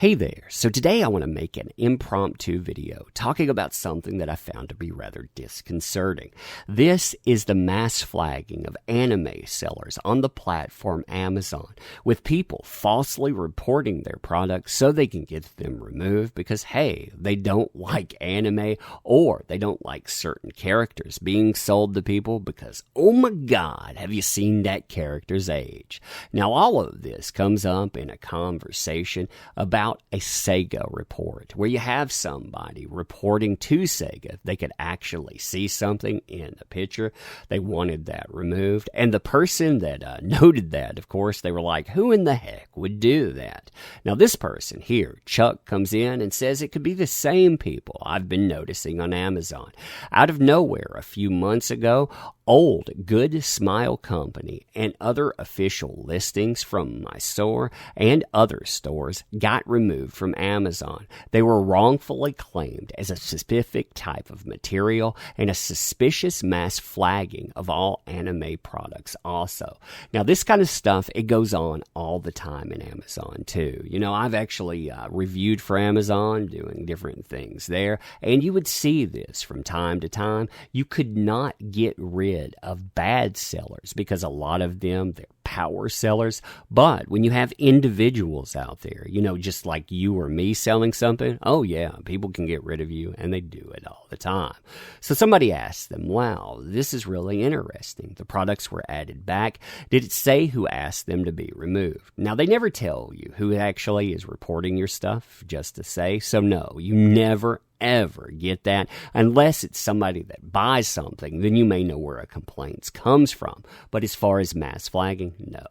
Hey there, so today I want to make an impromptu video talking about something that I found to be rather disconcerting. This is the mass flagging of anime sellers on the platform Amazon, with people falsely reporting their products so they can get them removed because, hey, they don't like anime or they don't like certain characters being sold to people because, oh my god, have you seen that character's age? Now, all of this comes up in a conversation about a Sega report, where you have somebody reporting to Sega they could actually see something in the picture. They wanted that removed. And the person that noted that, of course, they were like, who in the heck would do that? Now, this person here, Chuck, comes in and says it could be the same people I've been noticing on Amazon. Out of nowhere, a few months ago, Old Good Smile Company and other official listings from my store and other stores got removed from Amazon. They were wrongfully claimed as a specific type of material and a suspicious mass flagging of all anime products also. Now, this kind of stuff, it goes on all the time in Amazon too. You know, I've actually reviewed for Amazon, doing different things there, and you would see this from time to time. You could not get rid of bad sellers because a lot of them, they're power sellers. But when you have individuals out there, you know, just like you or me selling something, oh yeah, people can get rid of you, and they do it all the time. So somebody asked them, wow, this is really interesting. The products were added back. Did it say who asked them to be removed? Now, they never tell you who actually is reporting your stuff, just to say. So no, you never ever get that unless it's somebody that buys something. Then you may know where a complaint comes from. But as far as mass flagging, no.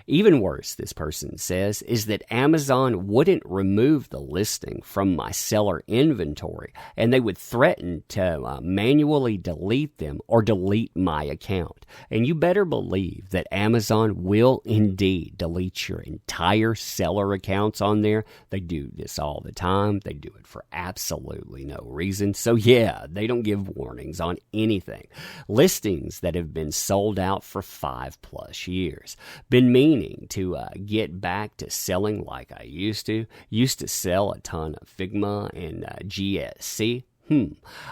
Even worse, this person says, is that Amazon wouldn't remove the listing from my seller inventory, and they would threaten to manually delete them or delete my account. And you better believe that Amazon will indeed delete your entire seller accounts on there. They do this all the time. They do it for absolutely no reason. So yeah, they don't give warnings on anything. Listings that have been sold out for 5+ years. Been meaning to get back to selling like I used to. Used to sell a ton of Figma and GSC.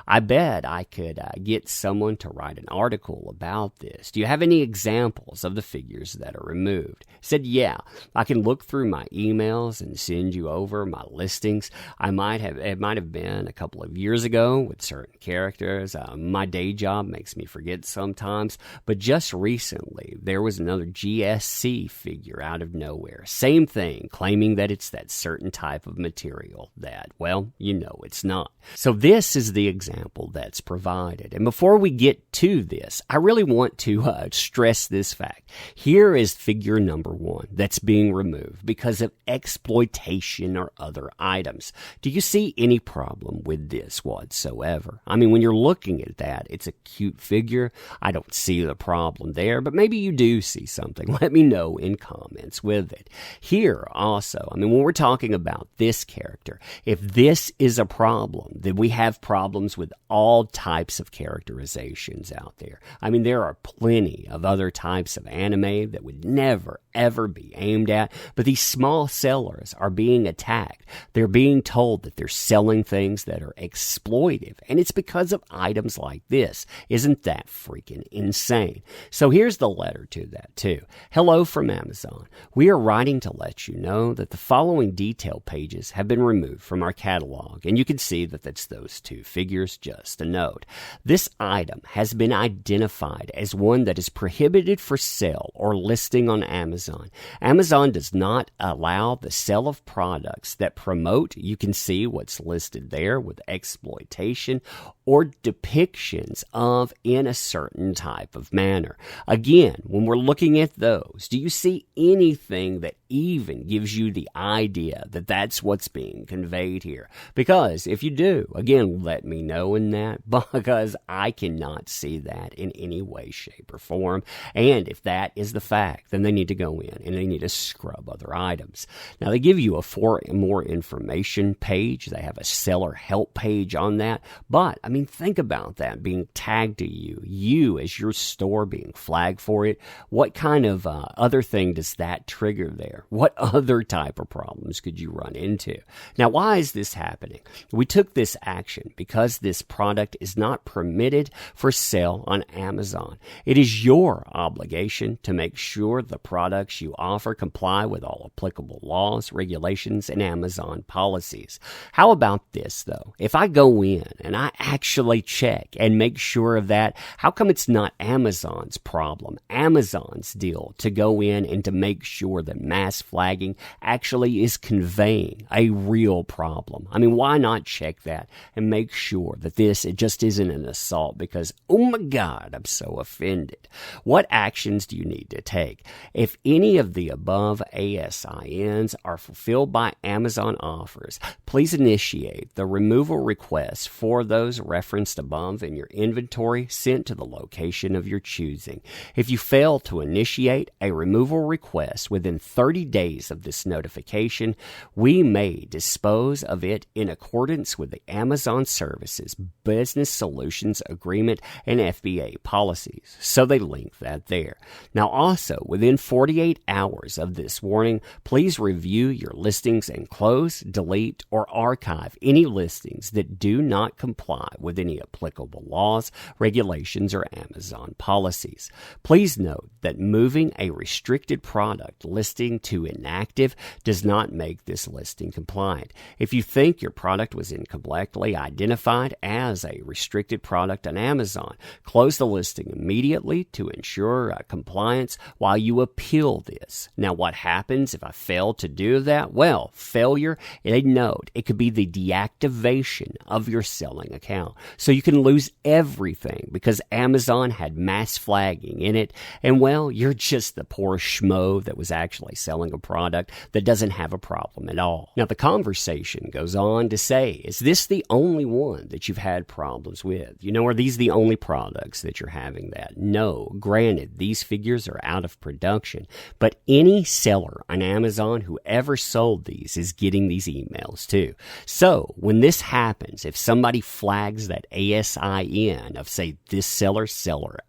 I bet I could get someone to write an article about this. Do you have any examples of the figures that are removed? Said, yeah, I can look through my emails and send you over my listings. It might have been a couple of years ago with certain characters. My day job makes me forget sometimes. But just recently, there was another GSC figure out of nowhere. Same thing, claiming that it's that certain type of material that, well, you know it's not. So this is the example that's provided. And before we get to this, I really want to stress this fact. Here is figure number 1 that's being removed because of exploitation or other items. Do you see any problem with this whatsoever? I mean, when you're looking at that, it's a cute figure. I don't see the problem there, but maybe you do see something. Let me know in comments with it. Here also, I mean, when we're talking about this character, if this is a problem, then we have problems with all types of characterizations out there. I mean, there are plenty of other types of anime that would never, ever be aimed at, but these small sellers are being attacked. They're being told that they're selling things that are exploitive, and it's because of items like this. Isn't that freaking insane? So here's the letter to that, too. Hello from Amazon. We are writing to let you know that the following detail pages have been removed from our catalog, and you can see that that's those two figures. Just a note. This item has been identified as one that is prohibited for sale or listing on Amazon. Amazon does not allow the sale of products that promote, you can see what's listed there, with exploitation or depictions of in a certain type of manner. Again, when we're looking at those, do you see anything that even gives you the idea that that's what's being conveyed here? Because if you do, again, let me know in that, because I cannot see that in any way, shape, or form. And if that is the fact, then they need to go in and they need to scrub other items. Now, they give you a for more information page. They have a seller help page on that. But, I mean, think about that being tagged to you as your store being flagged for it. What kind of other thing does that trigger there? What other type of problems could you run into? Now, why is this happening? We took this action because this product is not permitted for sale on Amazon. It is your obligation to make sure the products you offer comply with all applicable laws, regulations, and Amazon policies. How about this, though? If I go in and I actually check and make sure of that, how come it's not Amazon's problem, Amazon's deal to go in and to make sure that mass flagging actually is conveying a real problem? I mean, why not check that and make sure that it just isn't an assault because, oh my God, I'm so offended. What actions do you need to take? If any of the above ASINs are fulfilled by Amazon offers, please initiate the removal request for those referenced above in your inventory sent to the location of your choosing. If you fail to initiate a removal request within 30 days of this notification, we may dispose of it in accordance with the Amazon Services Business Solutions Agreement and FBA policies. So they link that there. Now also, within 48 hours of this warning, please review your listings and close, delete, or archive any listings that do not comply with any applicable laws, regulations, or Amazon policies. Please note that moving a restricted product listing to inactive does not make this listing compliant. If you think your product was incorrectly identified as a restricted product on Amazon, close the listing immediately to ensure compliance while you appeal this. Now, what happens if I fail to do that? Well, failure, they note, it could be the deactivation of your selling account. So you can lose everything because Amazon had mass flagging in it. And well, you're just the poor schmo that was actually selling a product that doesn't have a problem at all. Now, the conversation goes on to say, is this the only one that you've had problems with? You know, are these the only products that you're having that? No. Granted, these figures are out of production, but any seller on Amazon who ever sold these is getting these emails too. So when this happens, if somebody flags that ASIN of, say, this seller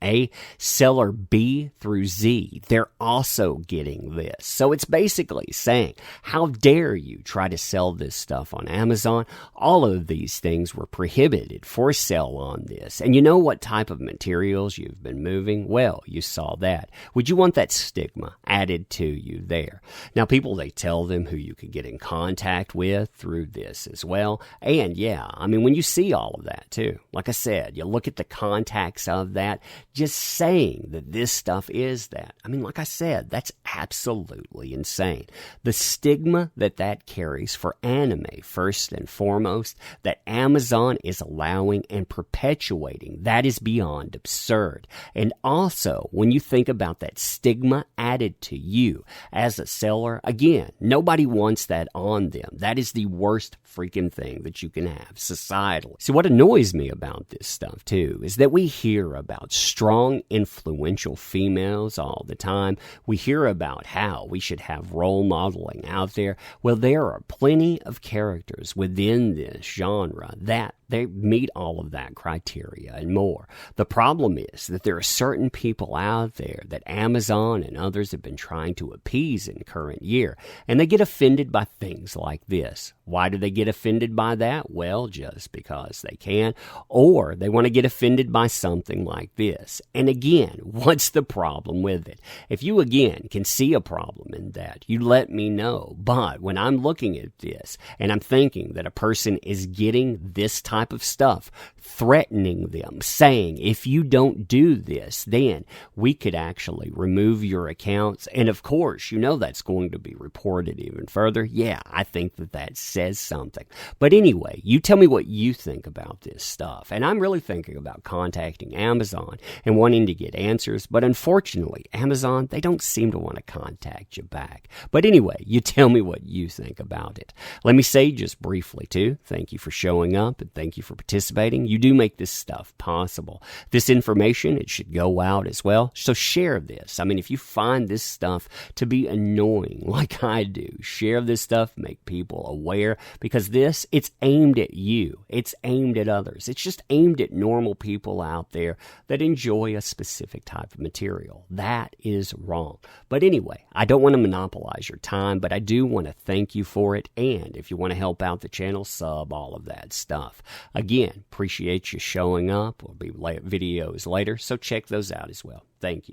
A, seller B through Z, they're also getting this. So it's basically saying, how dare you try to sell this stuff on Amazon? All of these things were prohibited for sale on this. And you know what type of materials you've been moving? Well, you saw that. Would you want that stigma added to you there? Now, people, they tell them who you could get in contact with through this as well. And yeah, I mean, when you see all of that too, like I said, you look at the contacts of that, just saying that this stuff is that. I mean, like I said, that's absolutely insane. The stigma that carries for anime, first and foremost, that Amazon is allowing and perpetuating, that is beyond absurd. And also, when you think about that stigma added to you as a seller, again, nobody wants that on them. That is the worst freaking thing that you can have societally. See, what annoys me about this stuff too is that we hear about strong, influential females all the time. We hear about how we should have role modeling out there. Well, there are plenty of characters within this genre that they meet all of that criteria and more. The problem is that there are certain people out there that Amazon and others have been trying to appease in current year, and they get offended by things like this. Why do they get offended by that? Well, just because they can, or they want to get offended by something like this. And again, what's the problem with it? If you, again, can see a problem in that, you let me know. But when I'm looking at this and I'm thinking that a person is getting this type of stuff, threatening them, saying, if you don't do this, then we could actually remove your accounts. And of course, you know that's going to be reported even further. Yeah, I think that says something. But anyway, you tell me what you think about this stuff. And I'm really thinking about contacting Amazon and wanting to get answers. But unfortunately, Amazon, they don't seem to want to contact you back. But anyway, you tell me what you think about it. Let me say just briefly, too, thank you for showing up and thank thank you for participating. You do make this stuff possible. This information, it should go out as well. So share this. I mean, if you find this stuff to be annoying like I do, share this stuff, make people aware, because this, it's aimed at you. It's aimed at others. It's just aimed at normal people out there that enjoy a specific type of material. That is wrong. But anyway, I don't want to monopolize your time, but I do want to thank you for it. And if you want to help out the channel, sub, all of that stuff. Again, appreciate you showing up. There'll be videos later, so check those out as well. Thank you.